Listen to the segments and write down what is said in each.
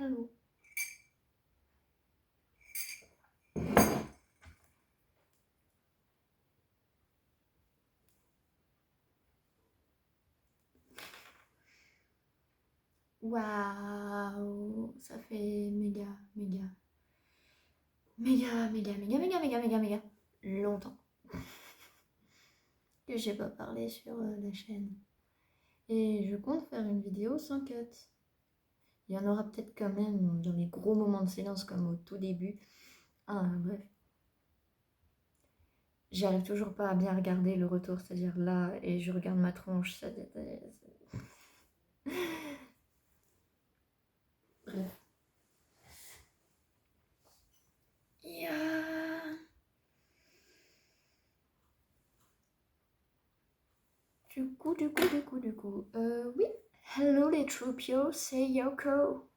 Allô. Waouh, ça fait méga longtemps que j'ai pas parlé sur la chaîne. Et je compte faire une vidéo sans cut. Il y en aura peut-être quand même dans les gros moments de silence comme au tout début. Bref. J'arrive toujours pas à bien regarder le retour, c'est-à-dire là, et je regarde ma tronche, ça déteste. Bref. Du coup. Oui. Hello les troupios, c'est Yoko.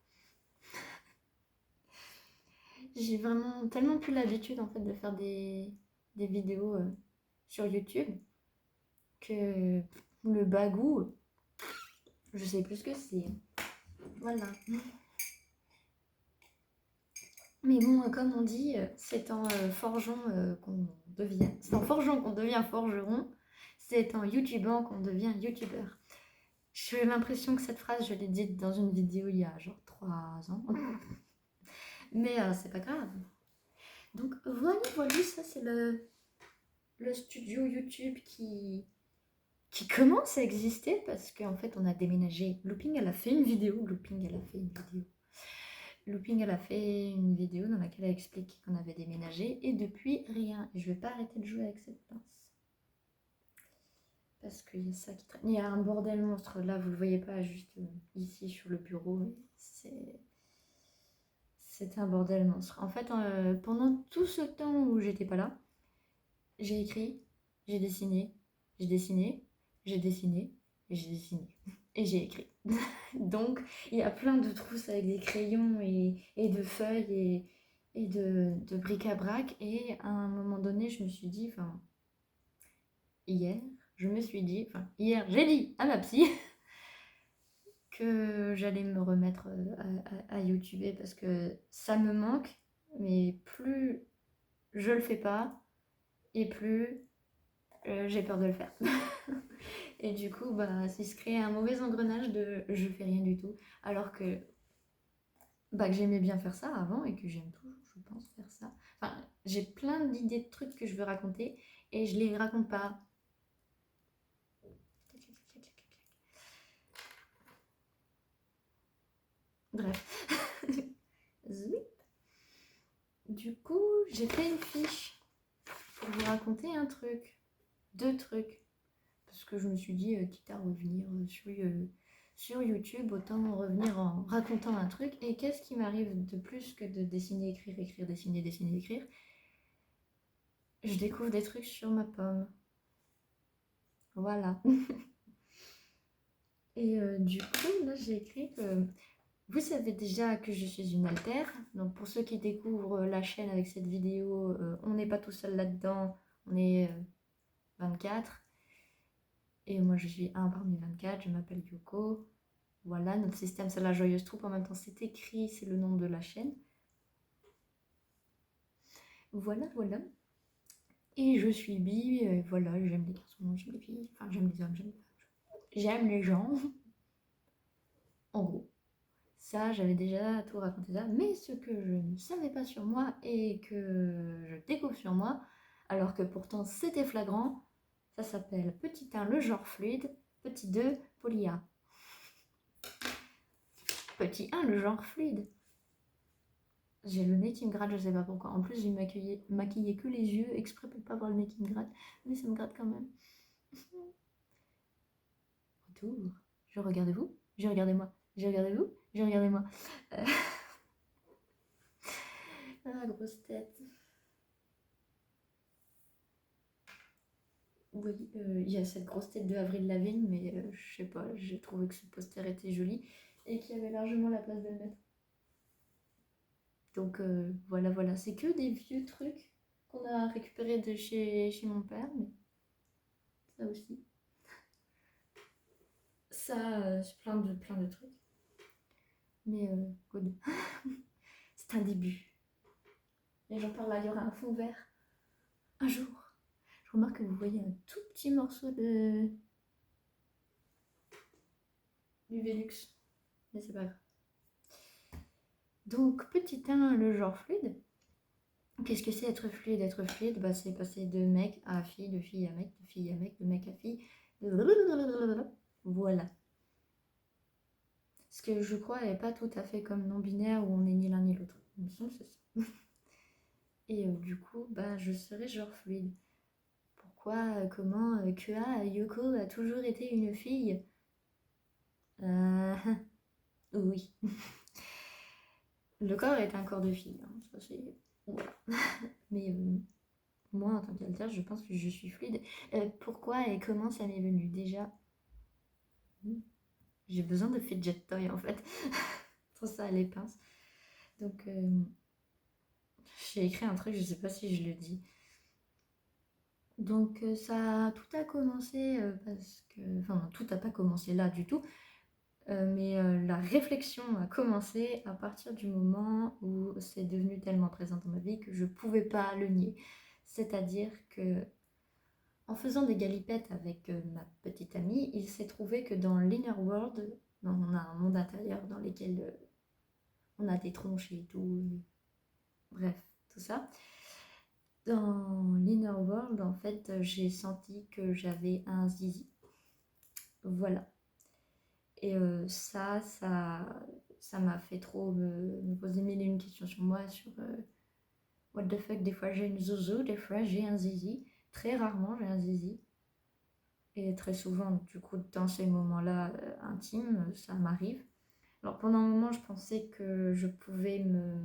J'ai vraiment tellement plus l'habitude en fait de faire des vidéos sur YouTube que le bagou, je sais plus ce que c'est. Voilà. Mais bon, comme on dit, c'est en forgeant qu'on devient. C'est en forgeant qu'on devient forgeron. C'est en youtubant qu'on devient youtubeur. J'ai l'impression que cette phrase, je l'ai dite dans une vidéo il y a genre 3 ans. Mais c'est pas grave. Donc voilà, ça c'est le studio YouTube qui commence à exister parce qu'en fait on a déménagé. Looping, elle a fait une vidéo. Looping, elle a fait une vidéo dans laquelle elle explique qu'on avait déménagé et depuis rien. Et je vais pas arrêter de jouer avec cette pince. Parce qu'il y a ça qui traîne. Il y a un bordel monstre là, vous le voyez pas juste ici sur le bureau. C'est un bordel monstre. En fait, pendant tout ce temps où j'étais pas là, j'ai écrit, j'ai dessiné, j'ai dessiné, j'ai dessiné, j'ai dessiné et j'ai écrit. Donc il y a plein de trousses avec des crayons et de feuilles et de bric-à-brac. Et à un moment donné, je me suis dit, hier, j'ai dit à ma psy que j'allais me remettre à YouTuber parce que ça me manque, mais plus je le fais pas et plus j'ai peur de le faire. Et du coup, c'est se crée un mauvais engrenage de je fais rien du tout, alors que j'aimais bien faire ça avant et que j'aime toujours, je pense, faire ça. Enfin, j'ai plein d'idées de trucs que je veux raconter et je les raconte pas. Bref. Zouip. Du coup, j'ai fait une fiche pour vous raconter un truc, 2 trucs. Parce que je me suis dit, quitte à revenir sur YouTube, autant revenir en racontant un truc. Et qu'est-ce qui m'arrive de plus que de dessiner, écrire, dessiner, écrire? Je découvre des trucs sur ma pomme. Voilà. Et du coup, là, j'ai écrit que vous savez déjà que je suis une altère. Donc, pour ceux qui découvrent la chaîne avec cette vidéo, on n'est pas tout seul là-dedans. On est 24. Et moi, je suis un parmi 24. Je m'appelle Yoko. Voilà, notre système, c'est la joyeuse troupe. En même temps, c'est écrit, c'est le nom de la chaîne. Voilà. Et je suis bi. Voilà, j'aime les garçons, j'aime les filles. Enfin, j'aime les hommes, j'aime les gens. En gros. Ça, j'avais déjà tout raconté ça. Mais ce que je ne savais pas sur moi et que je découvre sur moi, alors que pourtant c'était flagrant, ça s'appelle petit 1, le genre fluide, petit 2, polia. Petit 1, le genre fluide. J'ai le nez qui me gratte, je sais pas pourquoi. En plus, j'ai maquillé que les yeux exprès pour pas voir le nez qui me gratte. Mais ça me gratte quand même. Retour. Je regardez vous, je regardez moi, je regardez vous, je regardez moi. Ah, grosse tête. Oui, il y a cette grosse tête de Avril Lavigne, mais je sais pas, j'ai trouvé que ce poster était joli et qu'il y avait largement la place de le mettre. Donc voilà, c'est que des vieux trucs qu'on a récupérés de chez mon père, mais ça aussi. Ça, c'est plein de trucs. Mais good. C'est un début. Et j'en parle là, il y aura un fond vert un jour. Je remarque que vous voyez un tout petit morceau du Velux. Mais c'est pas grave. Donc, petit 1, le genre fluide. Qu'est-ce que c'est être fluide? Être fluide, bah, c'est passer de mec à fille, de fille à mec, de fille à mec, de mec à fille. Voilà. Ce que je crois n'est pas tout à fait comme non-binaire où on n'est ni l'un ni l'autre. Il me semble que c'est ça. Et du coup, bah, je serai genre fluide. Pourquoi, comment, Yoko a toujours été une fille? Oui. Le corps est un corps de fille. Hein. Ça, c'est... Voilà. Mais moi, en tant qu'alter, je pense que je suis fluide. Pourquoi et comment ça m'est venu? Déjà, j'ai besoin de fidget toy en fait. Trop ça à les pinces. Donc, j'ai écrit un truc, je sais pas si je le dis. Donc, tout a commencé parce que. Enfin, tout n'a pas commencé là du tout. Mais la réflexion a commencé à partir du moment où c'est devenu tellement présent dans ma vie que je pouvais pas le nier. C'est-à-dire que en faisant des galipettes avec ma petite amie, il s'est trouvé que dans l'inner world, on a un monde intérieur dans lequel on a des tronches et tout, bref, tout ça. Dans l'inner world, en fait, j'ai senti que j'avais un zizi. Voilà. Et ça m'a fait trop me poser mille et une questions sur moi, sur what the fuck, des fois j'ai une zouzou, des fois j'ai un zizi. Très rarement j'ai un zizi. Et très souvent, du coup, dans ces moments-là intimes, ça m'arrive. Alors pendant un moment, je pensais que je pouvais me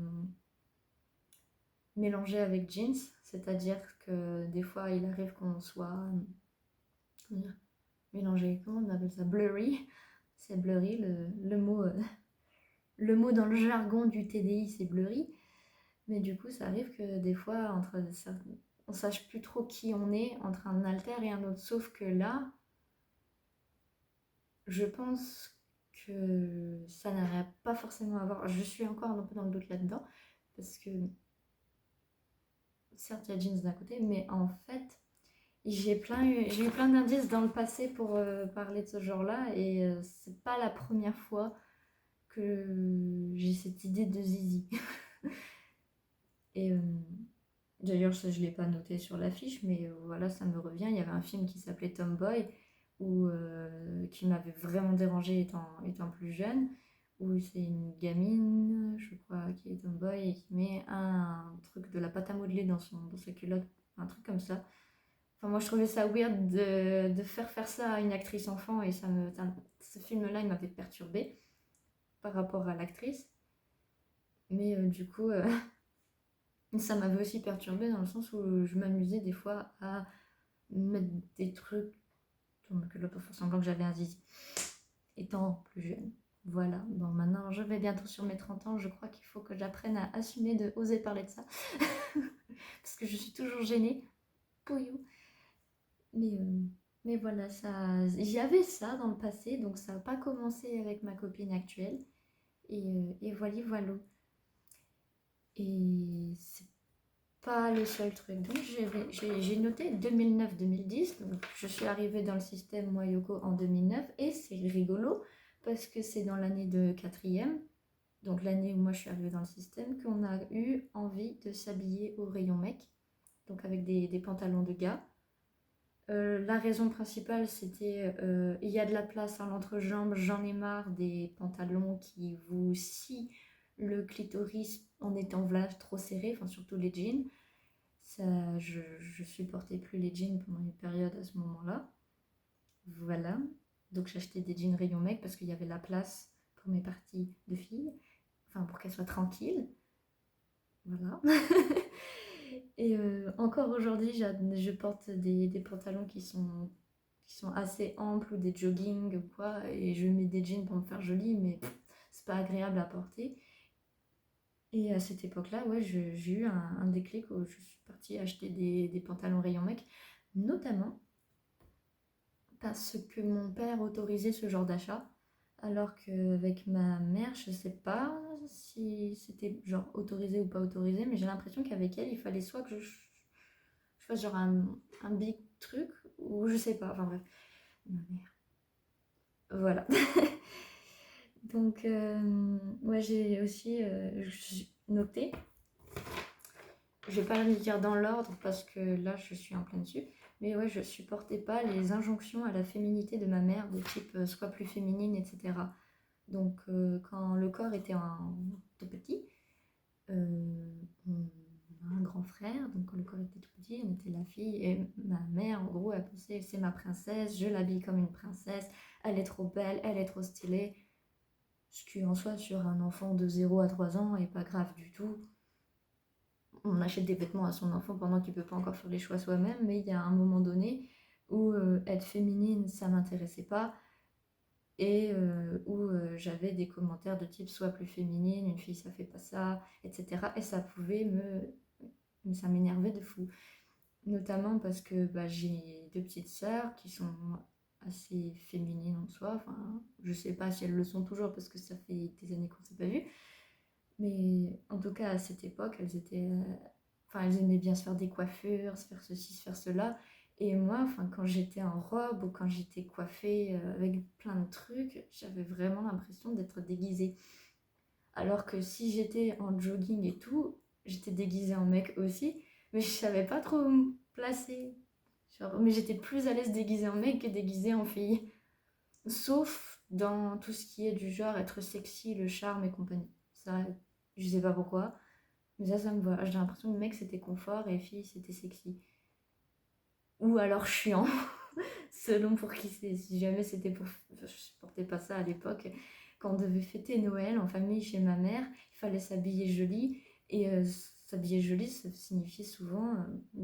mélanger avec jeans, c'est-à-dire que des fois, il arrive qu'on soit comment dire, mélangé, comment on appelle ça, blurry. C'est blurry, le mot dans le jargon du TDI, c'est blurry. Mais du coup, ça arrive que des fois, on sache plus trop qui on est entre un alter et un autre. Sauf que là, je pense que ça n'aurait pas forcément à voir. Je suis encore un peu dans le doute là-dedans, parce que certes, il y a jeans d'un côté, mais en fait, j'ai eu plein d'indices dans le passé pour parler de ce genre-là, et c'est pas la première fois que j'ai cette idée de zizi. Et d'ailleurs, ça, je l'ai pas noté sur l'affiche, mais voilà, ça me revient. Il y avait un film qui s'appelait Tomboy, qui m'avait vraiment dérangée étant plus jeune, où c'est une gamine, je crois, qui est tomboy et qui met un truc de la pâte à modeler dans sa culotte, un truc comme ça. Enfin, moi, je trouvais ça weird de faire ça à une actrice enfant, et ce film-là, il m'avait perturbée par rapport à l'actrice. Mais du coup, ça m'avait aussi perturbée dans le sens où je m'amusais des fois à mettre des trucs dans ma culotte pour faire semblant que j'avais un zizi, étant plus jeune. Voilà, bon maintenant je vais bientôt sur mes 30 ans, je crois qu'il faut que j'apprenne à assumer de oser parler de ça. Parce que je suis toujours gênée. Pouillou. Mais voilà, j'avais ça dans le passé, donc ça n'a pas commencé avec ma copine actuelle. Et voilà, voilà. Et c'est pas le seul truc. Donc j'ai noté 2009-2010. Donc je suis arrivée dans le système moi Yoko en 2009 et c'est rigolo parce que c'est dans l'année de quatrième, donc l'année où moi je suis arrivée dans le système, qu'on a eu envie de s'habiller au rayon mec, donc avec des pantalons de gars. La raison principale c'était il y a de la place à l'entrejambe, j'en ai marre des pantalons qui vous scient le clitoris en étant trop serré, enfin surtout les jeans. Ça, je supportais plus les jeans pendant une période à ce moment-là. Voilà. Donc j'achetais des jeans rayon mec parce qu'il y avait la place pour mes parties de filles. Enfin, pour qu'elles soient tranquilles. Voilà. Et encore aujourd'hui, je porte des pantalons qui sont assez amples ou des joggings ou quoi. Et je mets des jeans pour me faire jolie, mais c'est pas agréable à porter. Et à cette époque-là, ouais, j'ai eu un déclic où je suis partie acheter des pantalons rayon mec, notamment parce que mon père autorisait ce genre d'achat. Alors qu'avec ma mère, je sais pas si c'était genre autorisé ou pas autorisé, mais j'ai l'impression qu'avec elle, il fallait soit que je fasse genre un big truc, ou je sais pas, enfin bref. Ma mère. Voilà. Donc, ouais, j'ai aussi noté. Je vais pas le dire dans l'ordre parce que là, je suis en plein dessus. Mais ouais, je supportais pas les injonctions à la féminité de ma mère, de type sois plus féminine, etc. Donc, quand le corps était tout petit, on a un grand frère, donc quand le corps était tout petit, on était la fille, et ma mère, en gros, elle pensait c'est ma princesse, je l'habille comme une princesse, elle est trop belle, elle est trop stylée. Ce qui en soi, sur un enfant de 0 à 3 ans, est pas grave du tout. On achète des vêtements à son enfant pendant qu'il peut pas encore faire les choix soi-même, mais il y a un moment donné où être féminine, ça m'intéressait pas, et où j'avais des commentaires de type sois plus féminine, une fille ça fait pas ça, etc. Et ça pouvait ça m'énervait de fou. Notamment parce que bah, j'ai deux petites sœurs qui sont assez féminines en soi. Enfin, je sais pas si elles le sont toujours parce que ça fait des années qu'on s'est pas vues. Mais en tout cas, à cette époque, elles étaient. Enfin, elles aimaient bien se faire des coiffures, se faire ceci, se faire cela. Et moi, enfin, quand j'étais en robe ou quand j'étais coiffée avec plein de trucs, j'avais vraiment l'impression d'être déguisée. Alors que si j'étais en jogging et tout, j'étais déguisée en mec aussi, mais je savais pas trop me placer. Genre, mais j'étais plus à l'aise déguisée en mec que déguisée en fille. Sauf dans tout ce qui est du genre être sexy, le charme et compagnie. Ça, je sais pas pourquoi, mais ça me va. J'ai l'impression que mec c'était confort et fille c'était sexy. Ou alors chiant, selon pour qui c'est. Si jamais c'était pour. Je supportais pas ça à l'époque. Quand on devait fêter Noël en famille chez ma mère, il fallait s'habiller joli. Et s'habiller joli, ça signifiait souvent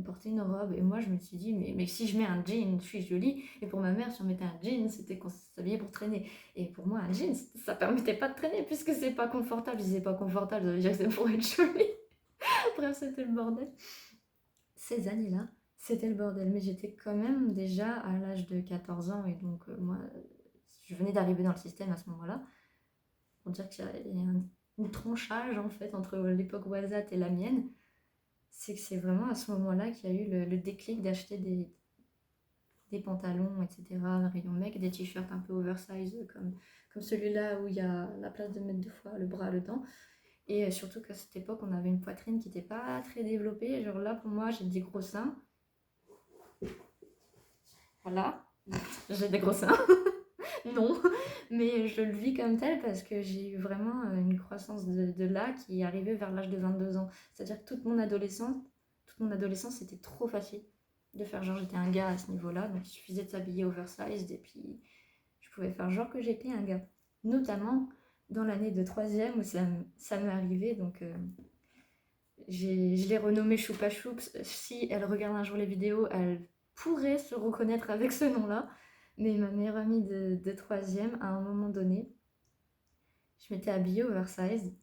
porter une robe. Et moi, je me suis dit, mais si je mets un jean, je suis jolie. Et pour ma mère, si on mettait un jean, c'était qu'on s'habillait pour traîner. Et pour moi, un jean, ça permettait pas de traîner puisque c'est pas confortable. Si c'est pas confortable, ça veut dire que c'est pour être jolie. Bref, c'était le bordel. Ces années-là, c'était le bordel. Mais j'étais quand même déjà à l'âge de 14 ans. Et donc, moi, je venais d'arriver dans le système à ce moment-là. Pour dire qu'il y a un tronchage en fait entre l'époque Wasat et la mienne. C'est que c'est vraiment à ce moment-là qu'il y a eu le déclic d'acheter des pantalons, etc., un rayon mec, des t-shirts un peu oversize comme celui-là où il y a la place de mettre deux fois le bras dedans. Et surtout qu'à cette époque, on avait une poitrine qui n'était pas très développée. Genre là, pour moi, j'ai des gros seins. Voilà, j'ai des gros seins. Non, mais je le vis comme tel parce que j'ai eu vraiment une croissance de là qui est arrivée vers l'âge de 22 ans. C'est-à-dire que toute mon adolescence, c'était trop facile de faire genre j'étais un gars à ce niveau-là, donc il suffisait de s'habiller oversized et puis je pouvais faire genre que j'étais un gars. Notamment dans l'année de troisième où ça m'est arrivé, donc je l'ai renommée Choupa Choups. Si elle regarde un jour les vidéos, elle pourrait se reconnaître avec ce nom-là. Mais ma meilleure amie de troisième, à un moment donné, je m'étais habillée oversize.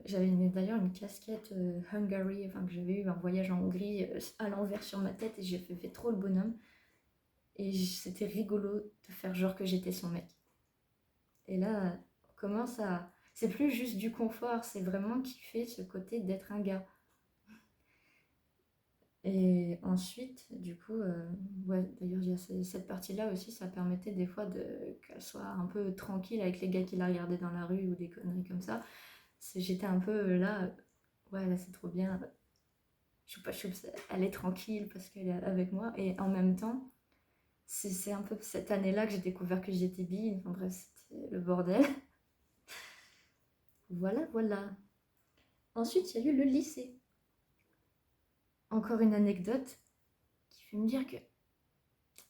J'avais d'ailleurs une casquette Hungary, enfin que j'avais eu un voyage en Hongrie à l'envers sur ma tête et j'ai fait trop le bonhomme. Et c'était rigolo de faire genre que j'étais son mec. Et là, on commence à... C'est plus juste du confort, c'est vraiment kiffer ce côté d'être un gars. Et ensuite, du coup, ouais, d'ailleurs, il y a cette partie-là aussi, ça permettait des fois qu'elle soit un peu tranquille avec les gars qui la regardaient dans la rue ou des conneries comme ça. J'étais un peu là, ouais, là c'est trop bien, Choupa Choups, elle est tranquille parce qu'elle est avec moi. Et en même temps, c'est un peu cette année-là que j'ai découvert que j'étais bi. Enfin bref, c'était le bordel. Voilà, voilà. Ensuite, il y a eu le lycée. Encore une anecdote qui fait me dire que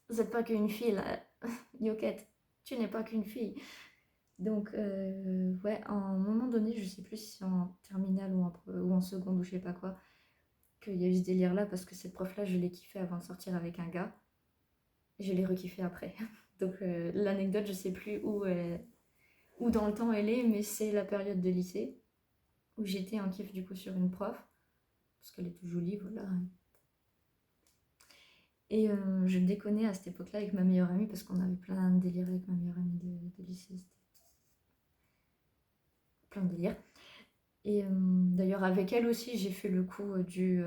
vous n'êtes pas qu'une fille là, Yoquette, tu n'es pas qu'une fille. Donc, ouais, à un moment donné, je sais plus si c'est en terminale ou en seconde ou je sais pas quoi, qu'il y a eu ce délire là parce que cette prof là, je l'ai kiffé avant de sortir avec un gars. Et je l'ai rekiffé après. Donc, l'anecdote, je sais plus où dans le temps elle est, mais c'est la période de lycée où j'étais en kiff du coup sur une prof parce qu'elle est toute jolie, voilà. Et je déconnais à cette époque-là avec ma meilleure amie parce qu'on avait plein de délires avec ma meilleure amie de lycée. plein de délire. Et d'ailleurs, avec elle aussi, j'ai fait le coup du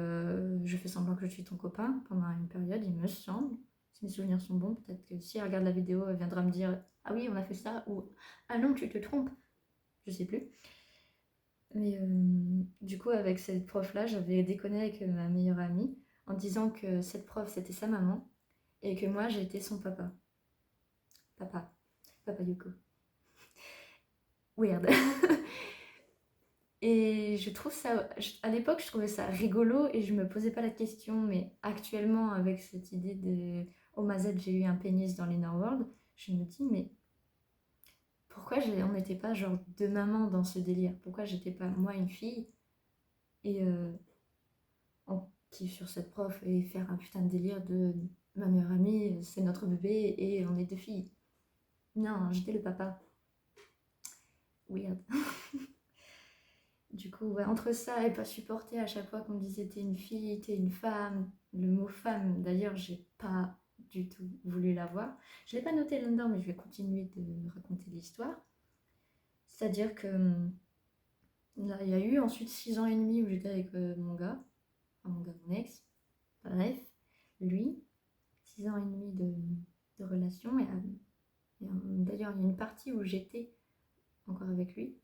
je fais semblant que je suis ton copain pendant une période, il me semble. Si mes souvenirs sont bons, peut-être que si elle regarde la vidéo, elle viendra me dire ah oui, on a fait ça, ou ah non, tu te trompes, je sais plus. Mais du coup, avec cette prof-là, j'avais déconné avec ma meilleure amie en disant que cette prof c'était sa maman et que moi j'étais son papa. Papa Yuko. Weird. Et je trouve ça, à l'époque, je trouvais ça rigolo et je me posais pas la question, mais actuellement, avec cette idée de oh ma Z, j'ai eu un pénis dans l'Inner World, je me dis, mais pourquoi on n'était pas genre deux mamans dans ce délire? Pourquoi j'étais pas moi une fille et on kiffe sur cette prof et faire un putain de délire de ma meilleure amie, c'est notre bébé et on est deux filles? Non, j'étais le papa. Weird. Du coup, ouais, entre ça et pas supporter à chaque fois qu'on me disait t'es une fille, t'es une femme, le mot femme, d'ailleurs, j'ai pas du tout voulu l'avoir. Je l'ai pas noté là-dedans, mais je vais continuer de raconter l'histoire. C'est-à-dire que là, il y a eu ensuite 6 ans et demi où j'étais avec mon gars, mon ex, bref, lui, 6 ans et demi de relation, d'ailleurs, il y a une partie où j'étais encore avec lui,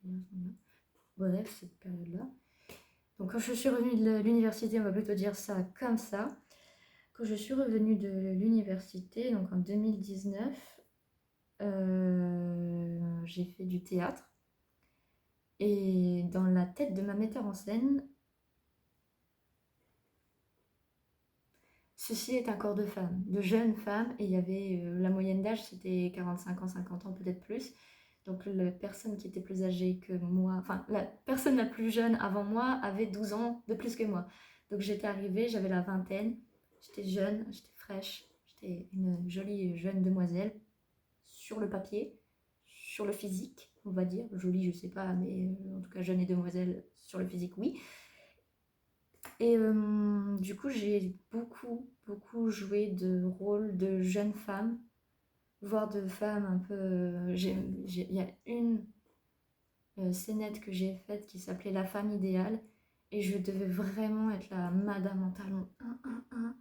bref, cette période-là. Donc quand je suis revenue de l'université, on va plutôt dire ça comme ça. Quand je suis revenue de l'université, donc en 2019, j'ai fait du théâtre. Et dans la tête de ma metteur en scène, ceci est un corps de femme, de jeune femme, et il y avait la moyenne d'âge, c'était 45 ans, 50 ans, peut-être plus. Donc la personne qui était plus âgée que moi, enfin la personne la plus jeune avant moi avait 12 ans de plus que moi. Donc j'étais arrivée, j'avais la vingtaine, j'étais jeune, j'étais fraîche, j'étais une jolie jeune demoiselle sur le papier, sur le physique, on va dire. Jolie, je sais pas, mais en tout cas jeune et demoiselle sur le physique, oui. Et du coup, j'ai beaucoup joué de rôles de jeune femme, voire de femmes un peu. Il y a une scénette que j'ai faite qui s'appelait La femme idéale, et je devais vraiment être la madame en talons 1.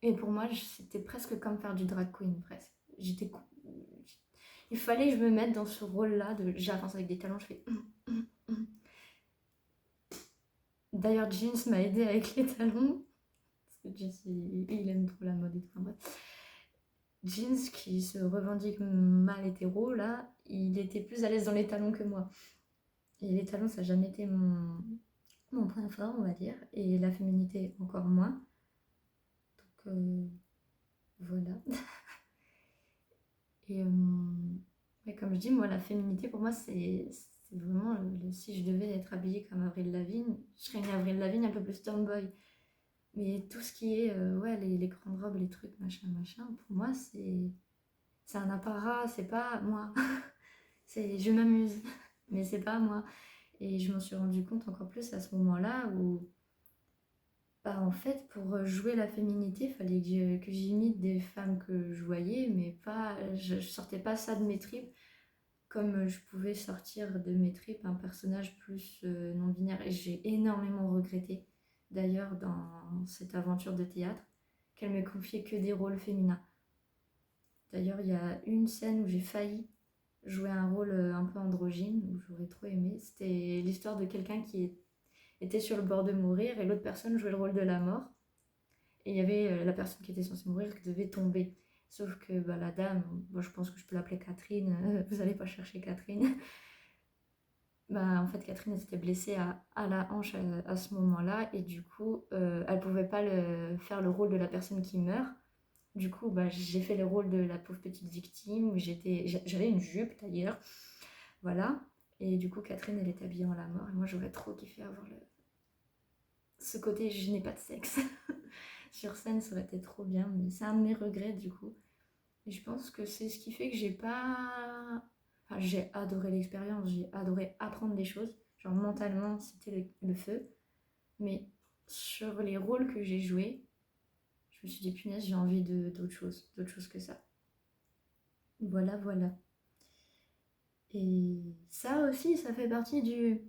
Et pour moi, c'était presque comme faire du drag queen, presque. Il fallait que je me mette dans ce rôle-là de j'avance avec des talons, je fais. D'ailleurs, Jeans m'a aidé avec les talons. Parce que Jeans, il aime trop la mode et tout. Enfin, bref. Jeans, qui se revendique mal hétéro, là, il était plus à l'aise dans les talons que moi. Et les talons, ça n'a jamais été mon point fort, on va dire. Et la féminité, encore moins. Donc, voilà. Et comme je dis, moi, la féminité, pour moi, c'est vraiment, si je devais être habillée comme Avril Lavigne, je serais une Avril Lavigne un peu plus tomboy. Mais tout ce qui est, ouais, les grandes robes, les trucs, machin, pour moi, c'est un apparat, c'est pas moi. Je m'amuse, mais c'est pas moi. Et je m'en suis rendu compte encore plus à ce moment-là où, bah, en fait, pour jouer la féminité, il fallait que j'imite des femmes que je voyais, mais pas, je sortais pas ça de mes tripes comme je pouvais sortir de mes tripes un personnage plus non-binaire. Et j'ai énormément regretté, d'ailleurs, dans cette aventure de théâtre, qu'elle me confiait que des rôles féminins. D'ailleurs, il y a une scène où j'ai failli jouer un rôle un peu androgyne, où j'aurais trop aimé. C'était l'histoire de quelqu'un qui était sur le bord de mourir et l'autre personne jouait le rôle de la mort. Et il y avait la personne qui était censée mourir qui devait tomber. Sauf que bah, la dame, moi, je pense que je peux l'appeler Catherine, vous n'allez pas chercher Catherine. Bah, en fait, Catherine elle s'était blessée à la hanche à ce moment-là et du coup, elle pouvait pas faire le rôle de la personne qui meurt. Du coup, bah, j'ai fait le rôle de la pauvre petite victime où j'avais une jupe d'ailleurs, voilà. Et du coup, Catherine, elle est habillée en la mort et moi, j'aurais trop kiffé avoir ce côté je n'ai pas de sexe. Sur scène, ça aurait été trop bien, mais c'est un de mes regrets du coup. Et je pense que c'est ce qui fait que j'ai pas. Enfin, j'ai adoré l'expérience, j'ai adoré apprendre des choses. Genre mentalement, c'était le feu. Mais sur les rôles que j'ai joués, je me suis dit, punaise, j'ai envie d'autre chose que ça. Voilà, voilà. Et ça aussi, ça fait partie du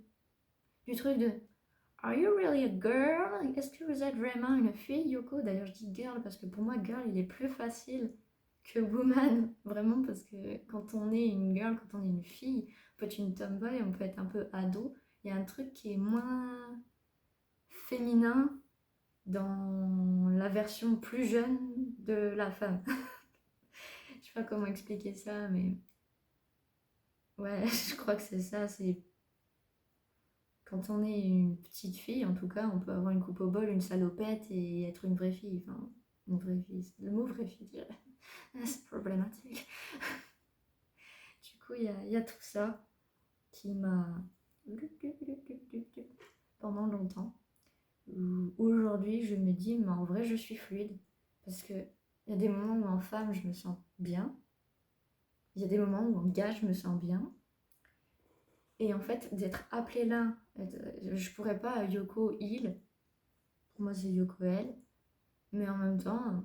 truc de Are you really a girl? Est-ce que vous êtes vraiment une fille, Yoko? D'ailleurs, je dis girl parce que pour moi, girl, il est plus facile que woman. Vraiment, parce que quand on est une girl, quand on est une fille, on peut être une tomboy, on peut être un peu ado. Il y a un truc qui est moins féminin dans la version plus jeune de la femme. Je sais pas comment expliquer ça, mais ouais, je crois que c'est ça. C'est quand on est une petite fille, en tout cas, on peut avoir une coupe au bol, une salopette et être une vraie fille. Enfin, une vraie fille. Le mot vraie fille, je dirais. C'est problématique. Du coup, il y a tout ça qui m'a pendant longtemps. Aujourd'hui, je me dis, mais en vrai, je suis fluide. Parce que il y a des moments où en femme, je me sens bien. Il y a des moments où en gars, je me sens bien. Et en fait, d'être appelée là, je pourrais pas Yoko il. Pour moi, c'est Yoko elle. Mais en même temps,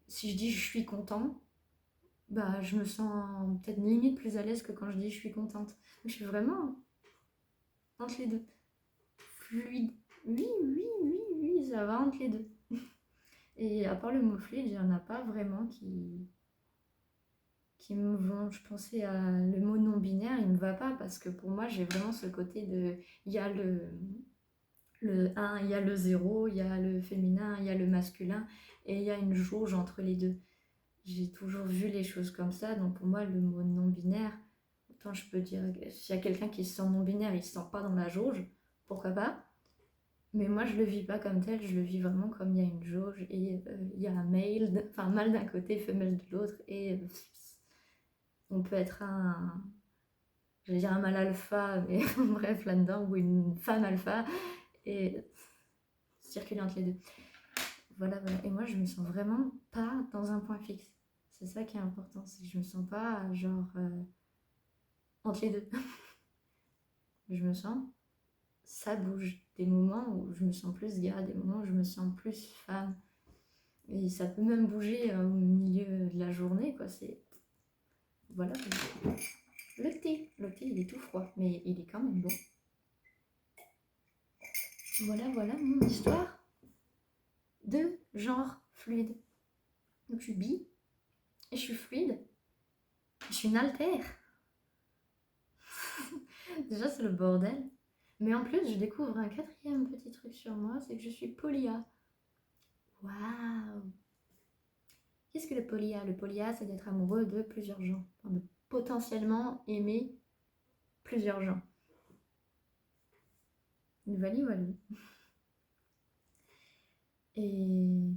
si je dis je suis content, bah je me sens peut-être limite plus à l'aise que quand je dis je suis contente. Donc, je suis vraiment entre les deux. Fluide. Oui, oui, oui, oui, ça va entre les deux. Et à part le mot fluide, il n'y en a pas vraiment qui me vont. Je pensais à le mot non-binaire, il ne me va pas parce que pour moi, j'ai vraiment ce côté de. Il y a le 1, il y a le 0, il y a le féminin, il y a le masculin et il y a une jauge entre les deux. J'ai toujours vu les choses comme ça, donc pour moi, le mot non-binaire, autant je peux dire, s'il y a quelqu'un qui se sent non-binaire, il ne se sent pas dans la jauge, pourquoi pas? Mais moi, je le vis pas comme tel, je le vis vraiment comme il y a une jauge et il y a un male, enfin mâle d'un côté, femelle de l'autre, et on peut être je vais dire un mâle alpha, mais bref, là-dedans, ou une femme alpha, et circuler entre les deux. Voilà, voilà. Et moi, je me sens vraiment pas dans un point fixe. C'est ça qui est important, c'est que je me sens pas genre entre les deux. Je me sens, ça bouge. Des moments où je me sens plus gars, des moments où je me sens plus femme. Et ça peut même bouger au milieu de la journée, quoi. C'est. Voilà. Le thé, il est tout froid, mais il est quand même bon. Voilà, voilà mon histoire de genre fluide. Donc je suis bi, et je suis fluide, je suis une altère. Déjà, c'est le bordel. Mais en plus, je découvre un quatrième petit truc sur moi, c'est que je suis polia. Waouh! Qu'est-ce que le polia? Le polia, c'est d'être amoureux de plusieurs gens. Enfin, de potentiellement aimer plusieurs gens. Vali, valou. Et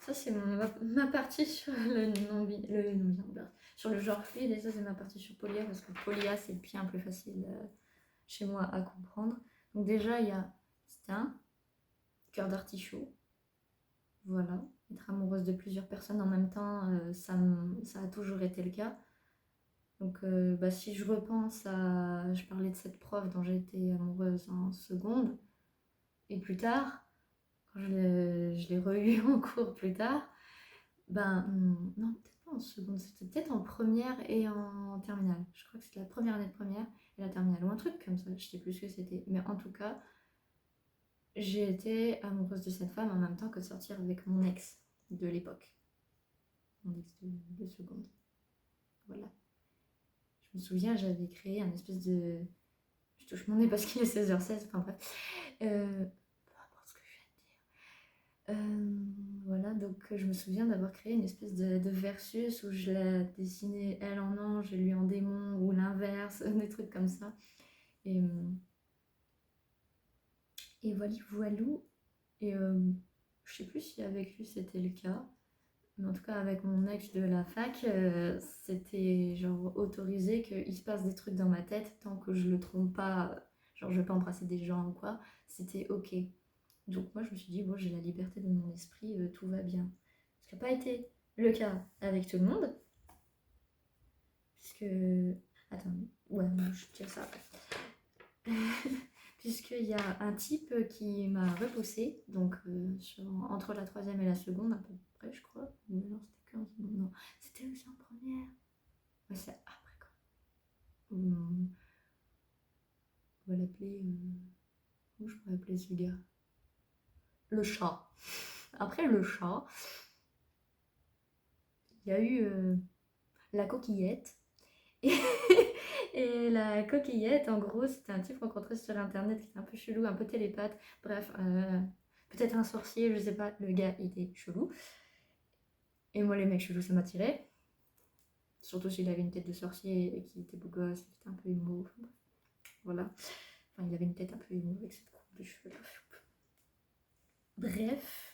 ça, c'est ma partie sur le non-binaire. Sur le genre fluide, et ça, c'est ma partie sur polia, parce que polia, c'est bien plus facile chez moi à comprendre. Donc déjà, il y a un cœur d'artichaut. Voilà, être amoureuse de plusieurs personnes en même temps, ça a toujours été le cas. Donc bah, si je repense à. Je parlais de cette prof dont j'ai été amoureuse en seconde, et plus tard, quand je l'ai re-eu en cours plus tard, ben non, peut-être pas en seconde, c'était peut-être en première et en terminale. Je crois que c'était la première année de première et la terminale, ou un truc comme ça, je sais plus ce que c'était. Mais en tout cas, j'ai été amoureuse de cette femme en même temps que de sortir avec mon ex de l'époque. Mon ex de seconde. Voilà. Je me souviens, j'avais créé un espèce de. Je touche mon nez parce qu'il est 16h16, enfin bref. Peu importe ce que je viens de dire. Voilà, donc je me souviens d'avoir créé une espèce de versus où je la dessinais elle en ange et lui en démon, ou l'inverse, des trucs comme ça. Et voilà, voilou. Et je sais plus si avec lui c'était le cas. Mais en tout cas, avec mon ex de la fac, c'était genre autorisé qu'il se passe des trucs dans ma tête tant que je le trompe pas. Genre, je vais pas embrasser des gens ou quoi. C'était ok. Donc, moi, je me suis dit, bon, j'ai la liberté de mon esprit, tout va bien. Ce qui n'a pas été le cas avec tout le monde. Puisque. Attends, ouais, je tire ça après. Puisqu'il y a un type qui m'a repoussé, donc entre la troisième et la seconde, à peu près, je crois. Non, c'était plus en seconde, non. C'était aussi en première. Ouais, c'est après quand. On va l'appeler. Comment je pourrais appeler ce gars? Le chat. Après le chat, il y a eu la coquillette. Et la coquillette, en gros, c'était un type rencontré sur internet qui était un peu chelou, un peu télépathe. Bref, peut-être un sorcier, je sais pas. Le gars était chelou. Et moi, les mecs chelous, ça m'attirait. Surtout s'il avait une tête de sorcier et qu'il était beau gosse, qu'il était un peu émo. Enfin, bref, voilà. Enfin, il avait une tête un peu émo avec cette coupe de cheveux. Bref.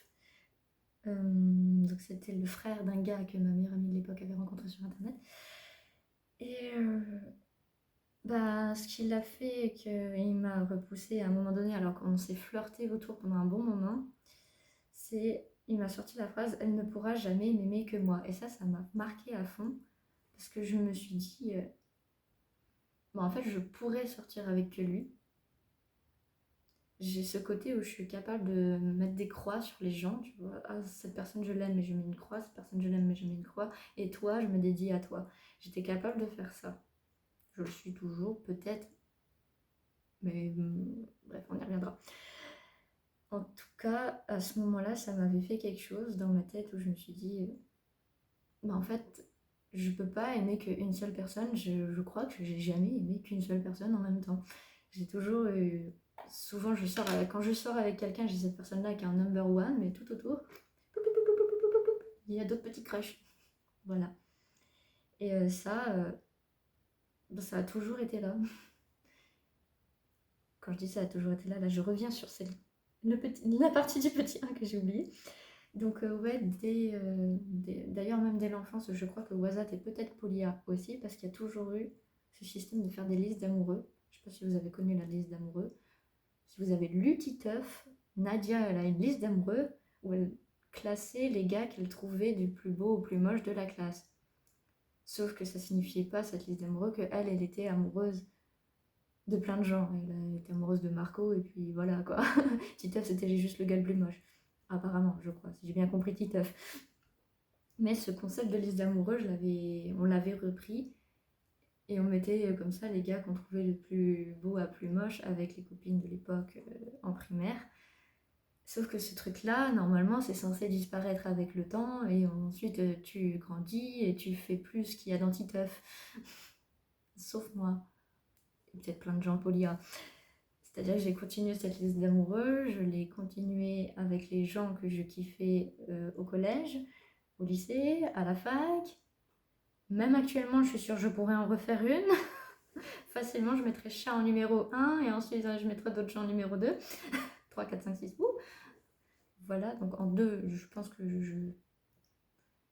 Donc c'était le frère d'un gars que ma meilleure amie de l'époque avait rencontré sur internet. Et bah, ce qu'il a fait, qu'il m'a repoussé à un moment donné, alors qu'on s'est flirté autour pendant un bon moment, c'est il m'a sorti la phrase elle ne pourra jamais m'aimer que moi. Et ça m'a marqué à fond parce que je me suis dit bah, en fait, je pourrais sortir avec que lui. J'ai ce côté où je suis capable de mettre des croix sur les gens, tu vois. Ah, cette personne je l'aime, mais je mets une croix. Cette personne je l'aime, mais je mets une croix. Et toi, je me dédie à toi. J'étais capable de faire ça. Je le suis toujours, peut-être. Mais bref, on y reviendra. En tout cas, à ce moment-là, ça m'avait fait quelque chose dans ma tête où je me suis dit, bah en fait, je peux pas aimer qu'une seule personne. Je crois que j'ai jamais aimé qu'une seule personne en même temps. J'ai toujours eu. Souvent, quand je sors avec quelqu'un, j'ai cette personne-là qui est un number one, mais tout autour, il y a d'autres petits crushs. Voilà. Et bah, ça a toujours été là. Quand je dis ça a toujours été là, là, je reviens sur la partie du petit 1 que j'ai oublié. Donc, ouais, d'ailleurs, même dès l'enfance, je crois que Wazat est peut-être Polia aussi, parce qu'il y a toujours eu ce système de faire des listes d'amoureux. Je sais pas si vous avez connu la liste d'amoureux. Si vous avez lu Titeuf, Nadia, elle a une liste d'amoureux où elle classait les gars qu'elle trouvait du plus beau au plus moche de la classe. Sauf que ça signifiait pas, cette liste d'amoureux, elle était amoureuse de plein de gens. Elle était amoureuse de Marco, et puis voilà quoi. Titeuf, c'était juste le gars le plus moche. Apparemment, je crois, si j'ai bien compris Titeuf. Mais ce concept de liste d'amoureux, on l'avait repris. Et on mettait comme ça les gars qu'on trouvait le plus beau à plus moche avec les copines de l'époque en primaire. Sauf que ce truc-là, normalement, c'est censé disparaître avec le temps et ensuite tu grandis et tu fais plus ce qu'il y a dans Titeuf. Sauf moi. Et peut-être plein de gens polia. C'est-à-dire que j'ai continué cette liste d'amoureux, je l'ai continuée avec les gens que je kiffais au collège, au lycée, à la fac. Même actuellement, je suis sûre que je pourrais en refaire une. Facilement, je mettrais chat en numéro 1 et ensuite je mettrais d'autres gens en numéro 2. 3, 4, 5, 6. Ouh. Voilà, donc en 2, je pense que je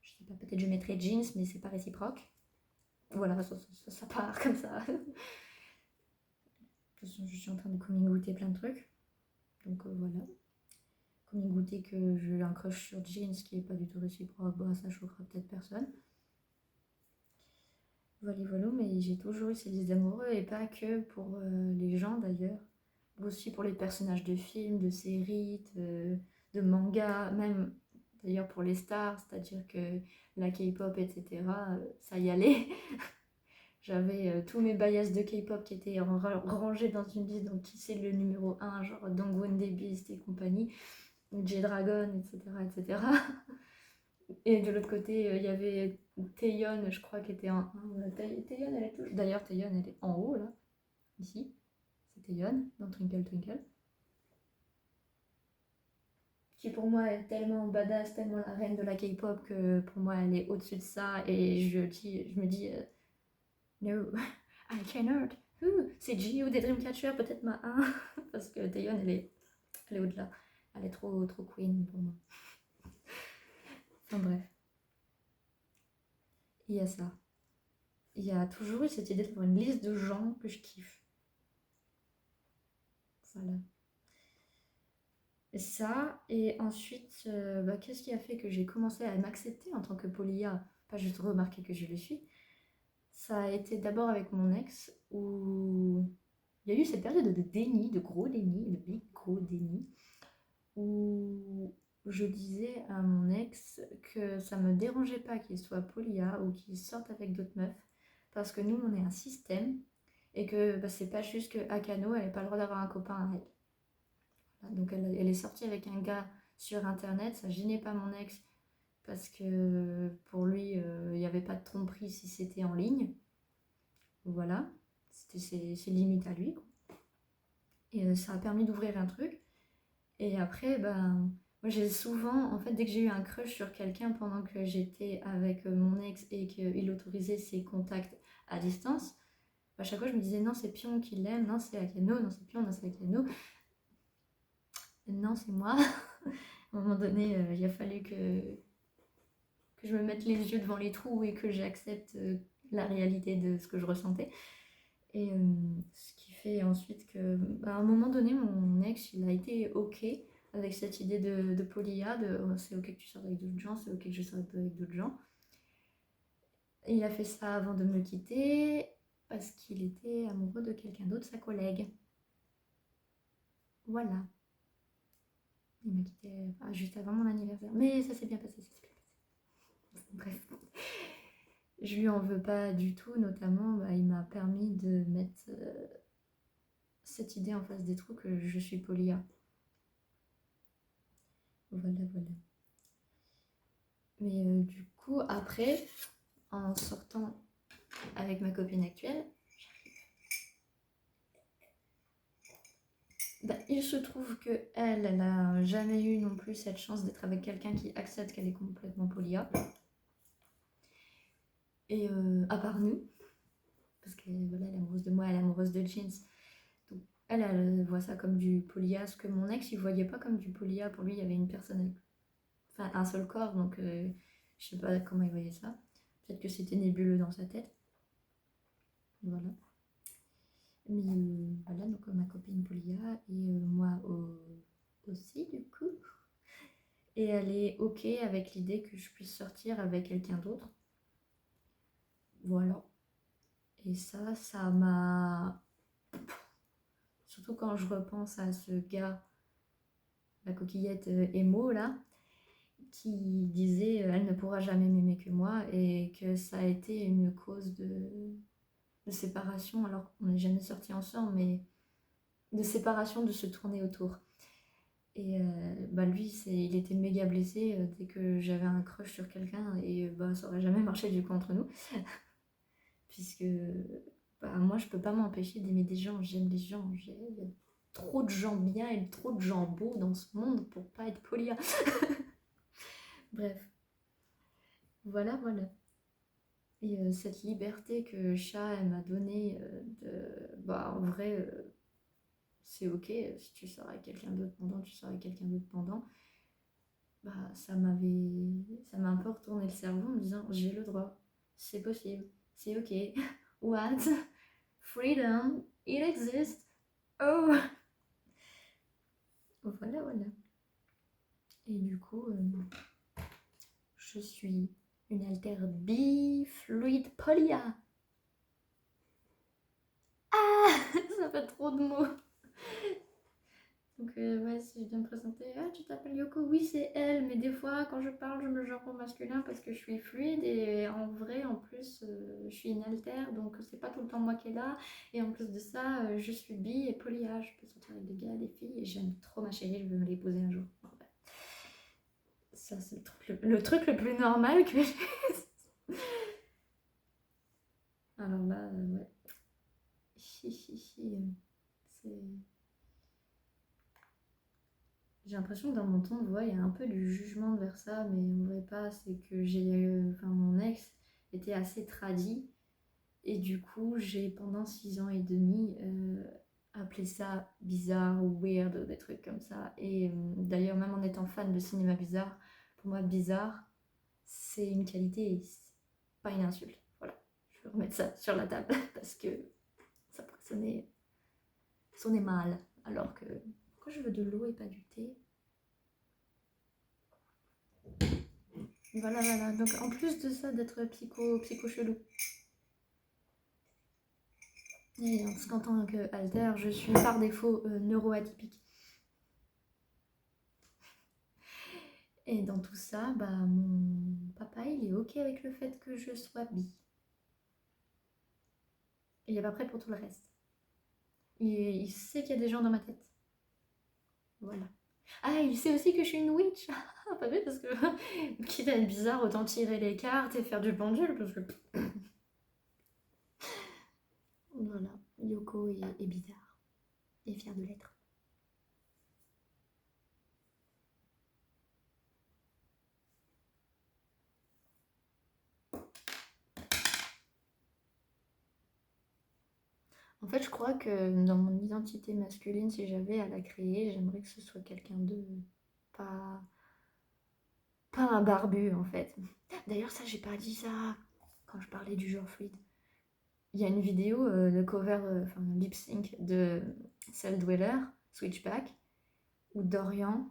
sais pas, peut-être je mettrais jeans, mais c'est pas réciproque. Voilà, ça part comme ça. De toute façon, je suis en train de coming-goûter plein de trucs. Donc voilà. Coming-goûter que j'ai un crush sur jeans qui est pas du tout réciproque, bah, ça choquera peut-être personne. Voilà, mais j'ai toujours eu ces listes d'amoureux et pas que pour les gens d'ailleurs. Aussi pour les personnages de films, de séries, de mangas, même d'ailleurs pour les stars, c'est-à-dire que la K-pop, etc., ça y allait. J'avais tous mes bias de K-pop qui étaient rangés dans une liste, donc qui c'est le numéro 1, genre Dongwon des Beast et compagnie, J-Dragon, etc., etc. Et de l'autre côté, il y avait Taeyeon, je crois, qui était en 1. Taeyeon, elle est toujours. D'ailleurs, Taeyeon, elle est en haut, là, ici. C'est Taeyeon, dans Twinkle Twinkle. Qui pour moi est tellement badass, tellement la reine de la K-pop que pour moi elle est au-dessus de ça. Et je me dis, no, I cannot. C'est Ji-Yoo des Dreamcatcher, peut-être ma 1. Parce que Taeyeon, elle est au-delà. Elle est trop, trop queen pour moi. Enfin bref. Il y a ça. Il y a toujours eu cette idée d'avoir une liste de gens que je kiffe. Voilà. Et ça, et ensuite, bah, qu'est-ce qui a fait que j'ai commencé à m'accepter en tant que polia, pas juste remarquer que je le suis. Ça a été d'abord avec mon ex, où il y a eu cette période de déni, de gros déni, de big gros déni, où où je disais à mon ex que ça me dérangeait pas qu'il soit polia ou qu'il sorte avec d'autres meufs, parce que nous, on est un système, et que bah, c'est pas juste que Akano, elle n'a pas le droit d'avoir un copain à elle. Voilà, donc elle est sortie avec un gars sur internet, ça gênait pas mon ex, parce que pour lui, il n'y avait pas de tromperie si c'était en ligne. Voilà, c'était ses limites à lui, quoi. Et ça a permis d'ouvrir un truc. Et après, ben, moi j'ai souvent, en fait, dès que j'ai eu un crush sur quelqu'un pendant que j'étais avec mon ex et qu'il autorisait ses contacts à distance, à chaque fois je me disais non, c'est Pion qui l'aime, non, c'est Akano, non, c'est Pion, non, c'est Akano, non, c'est moi. À un moment donné, il a fallu que je me mette les yeux devant les trous et que j'accepte la réalité de ce que je ressentais. Et ce qui fait ensuite que, bah, à un moment donné, mon ex, il a été OK avec cette idée de polia, de c'est OK que tu sortes avec d'autres gens, c'est OK que je sorte avec d'autres gens. Et il a fait ça avant de me quitter parce qu'il était amoureux de quelqu'un d'autre, sa collègue. Voilà. Il m'a quitté juste avant mon anniversaire. Mais ça s'est bien passé, ça s'est bien passé. Bref. Je lui en veux pas du tout, notamment, bah, il m'a permis de mettre cette idée en face des trous que je suis polia. Voilà, voilà. Mais du coup, après, en sortant avec ma copine actuelle, bah, il se trouve que elle n'a jamais eu non plus cette chance d'être avec quelqu'un qui accepte qu'elle est complètement polia. Et à part nous, parce que voilà, elle est amoureuse de moi, elle est amoureuse de Jeans. Donc elle voit ça comme du polia, ce que mon ex, il voyait pas comme du polia. Pour lui, il y avait une personne, enfin un seul corps, donc je sais pas comment il voyait ça. Peut-être que c'était nébuleux dans sa tête. Voilà. Mais voilà, donc ma copine polia et moi aussi, du coup. Et elle est OK avec l'idée que je puisse sortir avec quelqu'un d'autre. Voilà. Et ça m'a... Surtout quand je repense à ce gars, la coquillette émo, là, qui disait elle ne pourra jamais m'aimer que moi et que ça a été une cause de séparation, alors qu'on n'est jamais sortis ensemble, mais de séparation, de se tourner autour. Et bah lui, il était méga blessé dès que j'avais un crush sur quelqu'un et bah ça aurait jamais marché du coup entre nous. Puisque bah, moi, je peux pas m'empêcher d'aimer des gens, j'aime les gens. Il y a trop de gens bien et trop de gens beaux dans ce monde pour pas être polia. Bref, voilà, voilà. Et cette liberté que Chat elle m'a donnée, bah en vrai, c'est ok, si tu sors avec quelqu'un d'autre pendant, tu sors avec quelqu'un d'autre pendant. Bah ça m'a un peu retourné le cerveau en me disant j'ai le droit, c'est possible, c'est ok. What? Freedom, it exists. Oh! Voilà, voilà. Et du coup, je suis une alter bi-fluide polia. Ah! Ça fait trop de mots. Donc, ouais, si je viens me présenter, ah, tu t'appelles Yoko? Oui, c'est elle, mais des fois, quand je parle, je me genre au masculin parce que je suis fluide et en vrai, en plus, je suis une alter, donc c'est pas tout le temps moi qui est là. Et en plus de ça, je suis bi et polia. Je peux sortir avec des gars, des filles, et j'aime trop ma chérie, je veux me l'épouser un jour. Ouais. Ça, c'est le truc le plus normal que j'ai. Alors là, ouais. C'est... J'ai l'impression que dans mon ton de voix, il y a un peu du jugement vers ça, mais en vrai pas. C'est que mon ex était assez tradit. Et du coup, j'ai pendant 6 ans et demi appelé ça bizarre ou weird, ou des trucs comme ça. Et d'ailleurs, même en étant fan de cinéma bizarre, pour moi, bizarre, c'est une qualité et pas une insulte. Voilà, je vais remettre ça sur la table parce que ça pourrait sonner mal. Alors que, pourquoi je veux de l'eau et pas du thé? Voilà, voilà. Donc en plus de ça, d'être psycho chelou. Et parce qu'en tant qu'alter, je suis par défaut neuroatypique. Et dans tout ça, bah, mon papa, il est OK avec le fait que je sois bi. Il est pas prêt pour tout le reste. Il sait qu'il y a des gens dans ma tête. Voilà. Ah, il sait aussi que je suis une witch. Pas vrai, parce que quitte à être bizarre, autant tirer les cartes et faire du pendule, parce que... Voilà, Yoko est bizarre. Et fière de l'être. En fait, je crois que dans mon identité masculine, si j'avais à la créer, j'aimerais que ce soit quelqu'un de... Pas... Pas un barbu, en fait. D'ailleurs, ça, j'ai pas dit ça quand je parlais du genre fluide. Il y a une vidéo de cover, enfin lip sync de Cell Dweller, Switchback, où Dorian,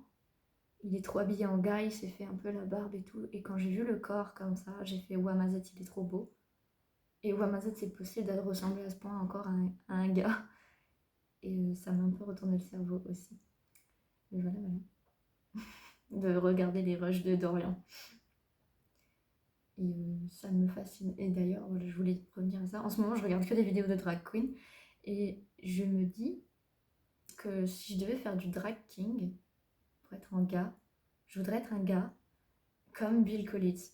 il est trop habillé en gars, il s'est fait un peu la barbe et tout. Et quand j'ai vu le corps comme ça, j'ai fait Wamazet, il est trop beau. Et Wamazet, c'est possible de ressembler à ce point encore à un gars. Et ça m'a un peu retourné le cerveau aussi. Mais voilà, voilà. De regarder les rushs de Dorian. Et ça me fascine. Et d'ailleurs, voilà, je voulais revenir à ça. En ce moment, je regarde que des vidéos de drag queen. Et je me dis que si je devais faire du drag king pour être un gars, je voudrais être un gars comme Bill Collins.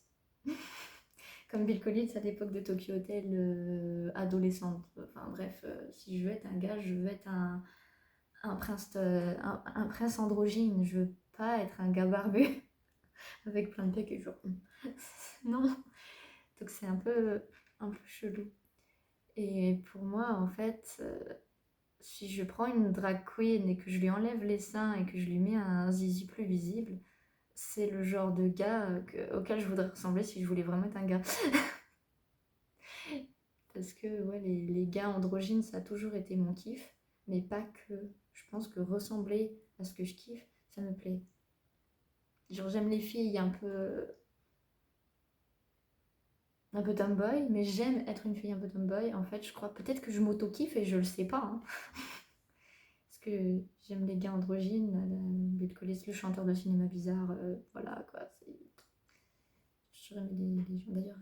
Comme Bill Collins à l'époque de Tokyo Hotel, adolescente. Enfin bref, si je veux être un gars, je veux être un prince, un prince androgyne. Je veux pas être un gars barbu avec plein de pecs et genre... non. Donc c'est un peu chelou. Et pour moi, en fait, si je prends une drag queen et que je lui enlève les seins et que je lui mets un zizi plus visible, c'est le genre de gars auquel je voudrais ressembler si je voulais vraiment être un gars. Parce que ouais, les gars androgynes, ça a toujours été mon kiff, mais pas que. Je pense que ressembler à ce que je kiffe, ça me plaît. Genre j'aime les filles un peu tomboy, mais j'aime être une fille un peu tomboy. En fait, je crois peut-être que je m'auto-kiffe et je le sais pas. Hein. Parce que j'aime les gars androgynes, Bill Collins, le chanteur de cinéma bizarre, voilà quoi. J'aurais aimé les gens. D'ailleurs,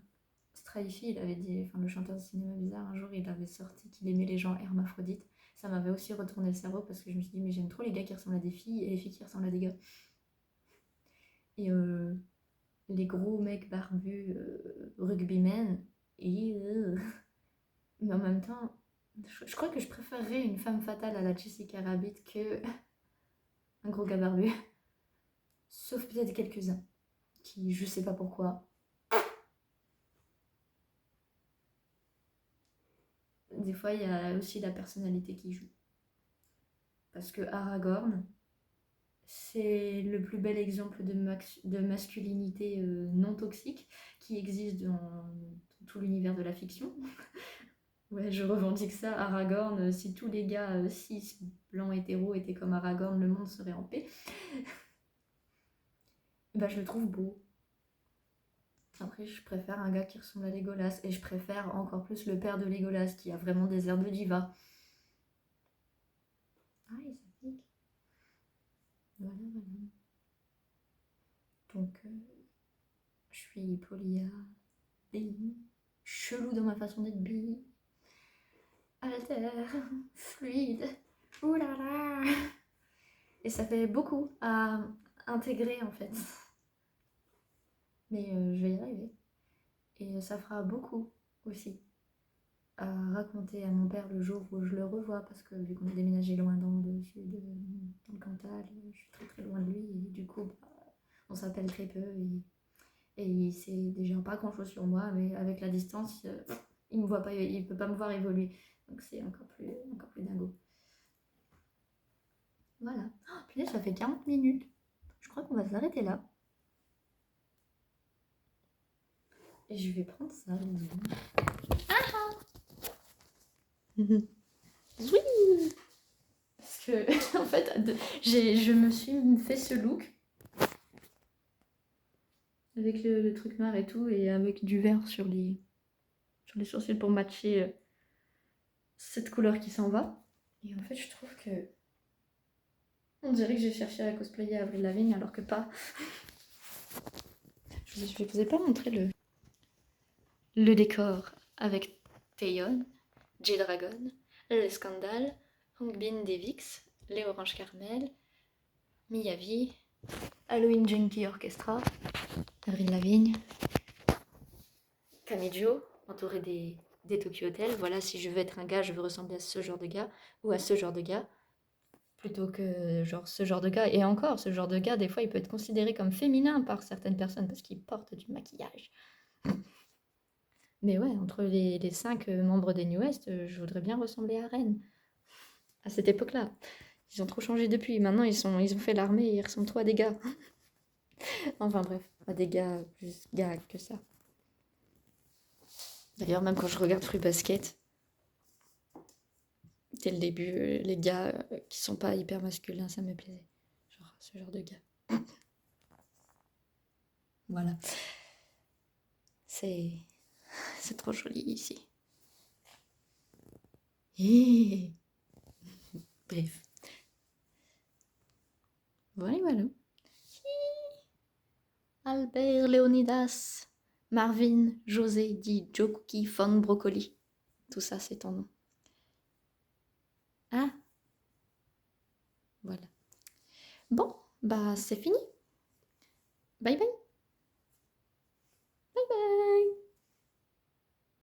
Strifey, il avait dit, enfin le chanteur de cinéma bizarre, un jour il avait sorti qu'il aimait les gens hermaphrodites. Ça m'avait aussi retourné le cerveau parce que je me suis dit, mais j'aime trop les gars qui ressemblent à des filles et les filles qui ressemblent à des gars. Et les gros mecs barbus, rugbymen, et, mais en même temps, je crois que je préférerais une femme fatale à la Jessica Rabbit que un gros gars barbu. Sauf peut-être quelques-uns qui, je sais pas pourquoi. Des fois, il y a aussi la personnalité qui joue. Parce que Aragorn, c'est le plus bel exemple de masculinité non toxique qui existe dans tout l'univers de la fiction. Ouais, je revendique ça, Aragorn. Si tous les gars cis, blancs, hétéros étaient comme Aragorn, le monde serait en paix. Bah, je le trouve beau. Après, je préfère un gars qui ressemble à Legolas. Et je préfère encore plus le père de Legolas, qui a vraiment des airs de diva. Ah, et ça pique. Voilà, voilà. Donc, je suis polia, bi, chelou dans ma façon d'être bi, alter, fluide, oulala. Et ça fait beaucoup à intégrer en fait. Mais je vais y arriver. Et ça fera beaucoup aussi à raconter à mon père le jour où je le revois, parce que vu qu'on a déménagé loin dans le sud, dans le Cantal, je suis très très loin de lui, et du coup, bah, on s'appelle très peu, et il sait déjà pas grand chose sur moi, mais avec la distance, il me voit pas, il peut pas me voir évoluer, donc c'est encore plus dingo. Voilà. Oh, punaise, ça fait 40 minutes. Je crois qu'on va s'arrêter là. Et je vais prendre ça. Oui. Parce que, en fait, je me suis fait ce look. Avec le truc noir et tout, et avec du vert sur les sourcils pour matcher cette couleur qui s'en va. Et en fait, je trouve que on dirait que j'ai cherché à cosplayer Avril Lavigne alors que pas. Je vous ai pas montré le décor avec Taeyeon, G-Dragon, le Scandale, Hongbin Devix, les Orange Carmel, Miyavi, Halloween Junkie Orchestra, Avril Lavigne, Kamijo, entouré des Tokyo Hotel. Voilà, si je veux être un gars, je veux ressembler à ce genre de gars ou à ce genre de gars, plutôt que genre ce genre de gars. Et encore, ce genre de gars, des fois, il peut être considéré comme féminin par certaines personnes parce qu'il porte du maquillage. Mais ouais, entre les 5 membres des New West, je voudrais bien ressembler à Ren. À cette époque-là. Ils ont trop changé depuis. Maintenant, ils ont fait l'armée et ils ressemblent trop à des gars. Enfin bref, à des gars plus gars que ça. D'ailleurs, même quand je regarde Fruit Basket, dès le début, les gars qui sont pas hyper masculins, ça me plaisait. Genre, ce genre de gars. Voilà. C'est trop joli ici. Et... Bref. Voilà. Albert Leonidas, Marvin, José, dit Joe Cookie, Fon Brocoli. Tout ça, c'est ton nom. Ah, voilà. Bon, bah c'est fini. Bye bye.